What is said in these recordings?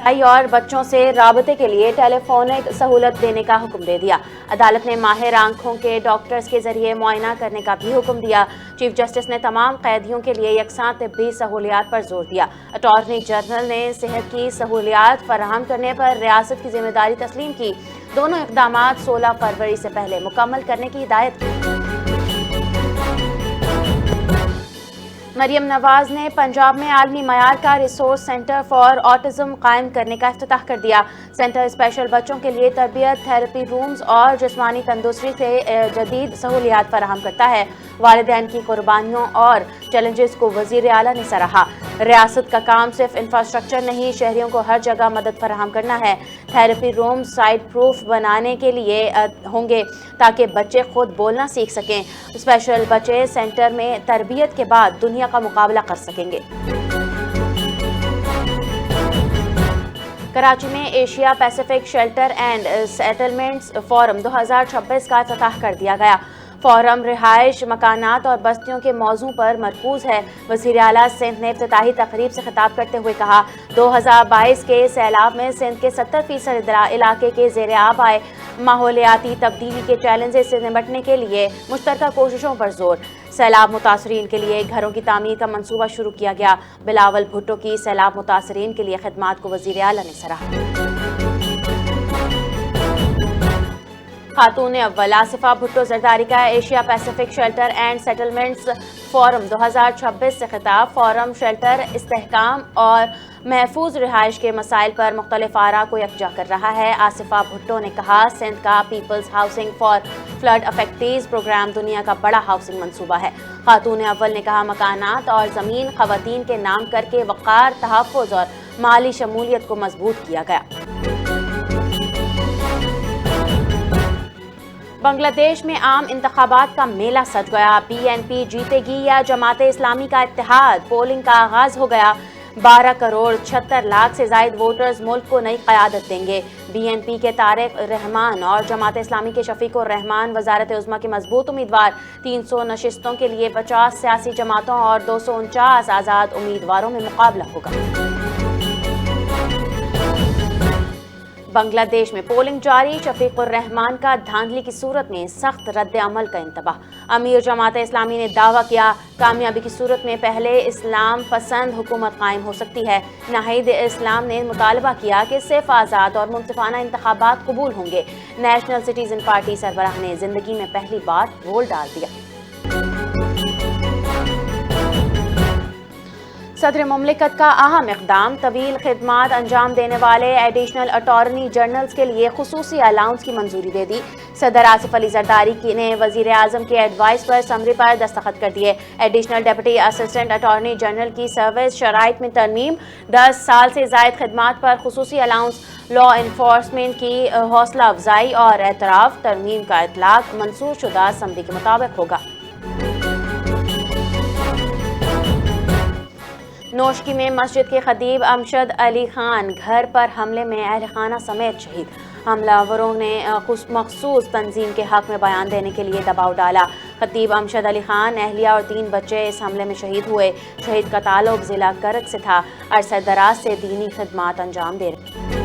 رسائی اور بچوں سے رابطے کے لیے ٹیلی فونک سہولت دینے کا حکم دے دیا۔ عدالت نے ماہر آنکھوں کے ڈاکٹرز کے ذریعے معائنہ کرنے کا بھی حکم دیا۔ چیف جسٹس نے تمام قیدیوں کے لیے یکساں طبی سہولیات پر زور دیا۔ اٹارنی جنرل نے صحت کی سہولیات فراہم کرنے پر ریاست کی ذمہ داری تسلیم کی۔ دونوں اقدامات 16 فروری سے پہلے مکمل کرنے کی ہدایت کی۔ مریم نواز نے پنجاب میں عالمی معیار کا ریسورس سینٹر فار آٹزم قائم کرنے کا افتتاح کر دیا۔ سینٹر اسپیشل بچوں کے لیے تربیت، تھراپی رومز اور جسمانی تندرستی سے جدید سہولیات فراہم کرتا ہے۔ والدین کی قربانیوں اور چیلنجز کو وزیر اعلیٰ نے سراہا۔ ریاست کا کام صرف انفراسٹرکچر نہیں، شہریوں کو ہر جگہ مدد فراہم کرنا ہے۔ تھراپی روم سائیڈ پروف بنانے کے لیے ہوں گے تاکہ بچے خود بولنا سیکھ سکیں۔ اسپیشل بچے سینٹر میں تربیت کے بعد دنیا کا مقابلہ کر سکیں گے۔ کراچی میں Asia Pacific shelter and settlements forum 2026 کا افتتاح کر دیا گیا۔ فورم رہائش، مکانات اور بستیوں کے موضوع پر مرکوز ہے۔ وزیر اعلیٰ سندھ نے افتتاحی تقریب سے خطاب کرتے ہوئے کہا، 2022 کے سیلاب میں سندھ کے 70% علاقے کے زیر آب آئے۔ ماحولیاتی تبدیلی کے چیلنجز سے نمٹنے کے لیے مشترکہ کوششوں پر زور۔ سیلاب متاثرین کے لیے گھروں کی تعمیر کا منصوبہ شروع کیا گیا۔ بلاول بھٹو کی سیلاب متاثرین کے لیے خدمات کو وزیر اعلیٰ نے سراہا۔ خاتون اول آصفہ بھٹو زرداری کا Asia Pacific shelter and settlements forum 2026 سے خطاب۔ فورم شیلٹر، استحکام اور محفوظ رہائش کے مسائل پر مختلف آراء کو یکجا کر رہا ہے۔ آصفہ بھٹو نے کہا، سندھ کا people's housing for flood affectees programme دنیا کا بڑا ہاؤسنگ منصوبہ ہے۔ خاتون اول نے کہا، مکانات اور زمین خواتین کے نام کر کے وقار، تحفظ اور مالی شمولیت کو مضبوط کیا گیا۔ بنگلہ دیش میں عام انتخابات کا میلہ سج گیا۔ بی این پی جیتے گی یا جماعت اسلامی کا اتحاد؟ پولنگ کا آغاز ہو گیا۔ 12 کروڑ 76 لاکھ سے زائد ووٹرز ملک کو نئی قیادت دیں گے۔ بی این پی کے طارق رحمان اور جماعت اسلامی کے شفیق الرحمان وزارت عظمیٰ کے مضبوط امیدوار۔ 300 نشستوں کے لیے 50 سیاسی جماعتوں اور 249 آزاد امیدواروں میں مقابلہ ہوگا۔ بنگلہ دیش میں پولنگ جاری۔ شفیق الرحمان کا دھاندلی کی صورت میں سخت رد عمل کا انتباہ۔ امیر جماعت اسلامی نے دعویٰ کیا، کامیابی کی صورت میں پہلے اسلام پسند حکومت قائم ہو سکتی ہے۔ ناہید اسلام نے مطالبہ کیا کہ صرف آزاد اور منصفانہ انتخابات قبول ہوں گے۔ نیشنل سٹیزن پارٹی سربراہ نے زندگی میں پہلی بار ووٹ ڈال دیا۔ صدر مملکت کا اہم اقدام، طویل خدمات انجام دینے والے ایڈیشنل اٹارنی جنرلز کے لیے خصوصی الاؤنس کی منظوری دے دی۔ صدر آصف علی زرداری نے وزیر اعظم کے ایڈوائس پر سمری پر دستخط کر دیے۔ Additional deputy assistant attorney general کی سروس شرائط میں ترمیم، 10 سال سے زائد خدمات پر خصوصی الاؤنس، لا انفورسمنٹ کی حوصلہ افزائی اور اعتراف۔ ترمیم کا اطلاق منظور شدہ اسمبلی کے مطابق ہوگا۔ نوشکی میں مسجد کے خطیب امشد علی خان گھر پر حملے میں اہل خانہ سمیت شہید۔ حملہ آوروں نے مخصوص تنظیم کے حق میں بیان دینے کے لیے دباؤ ڈالا۔ خطیب امشد علی خان، اہلیہ اور 3 بچے اس حملے میں شہید ہوئے۔ شہید کا تعلق ضلع کرک سے تھا۔ عرصہ دراز سے دینی خدمات انجام دے رہے۔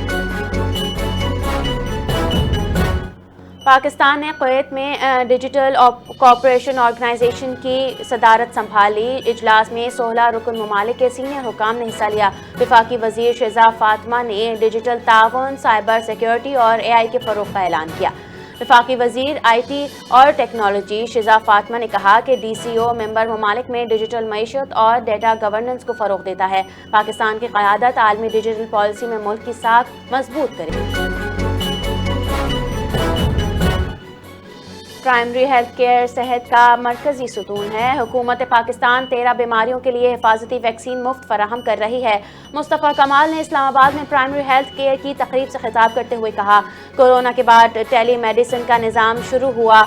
پاکستان نے کویت میں ڈیجیٹل کوآپریشن آرگنائزیشن کی صدارت سنبھالی۔ اجلاس میں 16 رکن ممالک کے سینئر حکام نے حصہ لیا۔ وفاقی وزیر شہزاد فاطمہ نے ڈیجیٹل تعاون، سائبر سیکیورٹی اور اے آئی کے فروغ کا اعلان کیا۔ وفاقی وزیر آئی ٹی اور ٹیکنالوجی شہزاد فاطمہ نے کہا کہ ڈی سی او ممبر ممالک میں ڈیجیٹل معیشت اور ڈیٹا گورننس کو فروغ دیتا ہے۔ پاکستان کی قیادت عالمی ڈیجیٹل پالیسی میں ملک کی ساکھ مضبوط کرے۔ پرائمری ہیلتھ کیئر صحت کا مرکزی ستون ہے۔ حکومت پاکستان 13 بیماریوں کے لیے حفاظتی ویکسین مفت فراہم کر رہی ہے۔ مصطفیٰ کمال نے اسلام آباد میں پرائمری ہیلتھ کیئر کی تقریب سے خطاب کرتے ہوئے کہا، کورونا کے بعد ٹیلی میڈیسن کا نظام شروع ہوا۔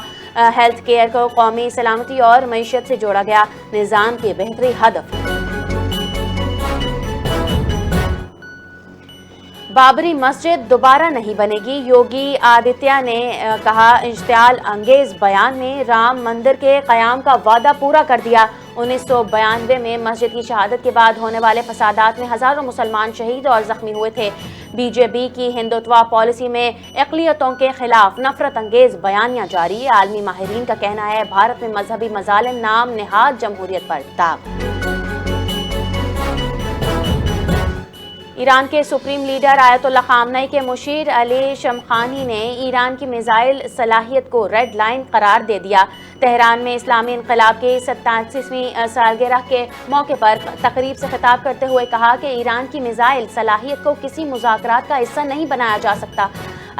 ہیلتھ کیئر کو قومی سلامتی اور معیشت سے جوڑا گیا۔ نظام کی بہتری ہدف۔ بابری مسجد دوبارہ نہیں بنے گی، یوگی آدتیہ نے کہا۔ اشتعال انگیز بیان میں رام مندر کے قیام کا وعدہ پورا کر دیا۔ 1992 میں مسجد کی شہادت کے بعد ہونے والے فسادات میں ہزاروں مسلمان شہید اور زخمی ہوئے تھے۔ BJP کی ہندوتوا پالیسی میں اقلیتوں کے خلاف نفرت انگیز بیانیاں جاری۔ عالمی ماہرین کا کہنا ہے بھارت میں مذہبی مظالم نام نہاد جمہوریت پر داغ۔ ایران کے سپریم لیڈر آیت اللہ خامنئی کے مشیر علی شمخانی نے ایران کی میزائل صلاحیت کو ریڈ لائن قرار دے دیا۔ تہران میں اسلامی انقلاب کی 87ویں سالگرہ کے موقع پر تقریب سے خطاب کرتے ہوئے کہا کہ ایران کی میزائل صلاحیت کو کسی مذاکرات کا حصہ نہیں بنایا جا سکتا۔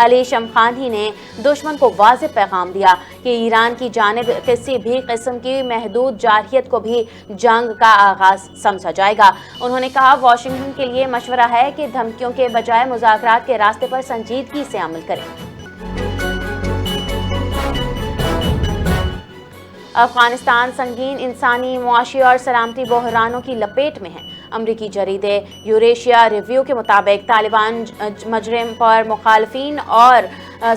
علی شمخانی نے دشمن کو واضح پیغام دیا کہ ایران کی جانب کسی بھی قسم کی محدود جارحیت کو بھی جنگ کا آغاز سمجھا جائے گا۔ انہوں نے کہا واشنگٹن کے لیے مشورہ ہے کہ دھمکیوں کے بجائے مذاکرات کے راستے پر سنجیدگی سے عمل کرے۔ افغانستان سنگین انسانی، معاشی اور سلامتی بحرانوں کی لپیٹ میں ہے۔ امریکی جریدے یوریشیا ریویو کے مطابق طالبان مجرم پر مخالفین اور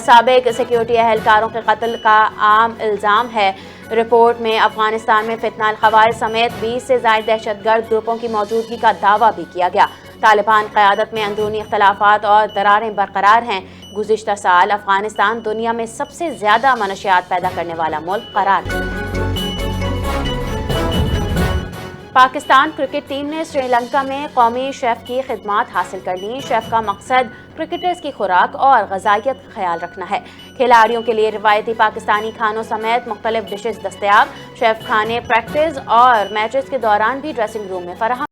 سابق سیکیورٹی اہلکاروں کے قتل کا عام الزام ہے۔ رپورٹ میں افغانستان میں فتنہ الخوارج سمیت 20 سے زائد دہشت گرد گروپوں کی موجودگی کا دعویٰ بھی کیا گیا۔ طالبان قیادت میں اندرونی اختلافات اور دراریں برقرار ہیں۔ گزشتہ سال افغانستان دنیا میں سب سے زیادہ منشیات پیدا کرنے والا ملک قرار ہے۔ پاکستان کرکٹ ٹیم نے سری لنکا میں قومی شیف کی خدمات حاصل کر لیں۔ شیف کا مقصد کرکٹرز کی خوراک اور غذائیت کا خیال رکھنا ہے۔ کھلاڑیوں کے لیے روایتی پاکستانی کھانوں سمیت مختلف ڈشز دستیاب۔ شیف کھانے پریکٹس اور میچز کے دوران بھی ڈریسنگ روم میں فراہم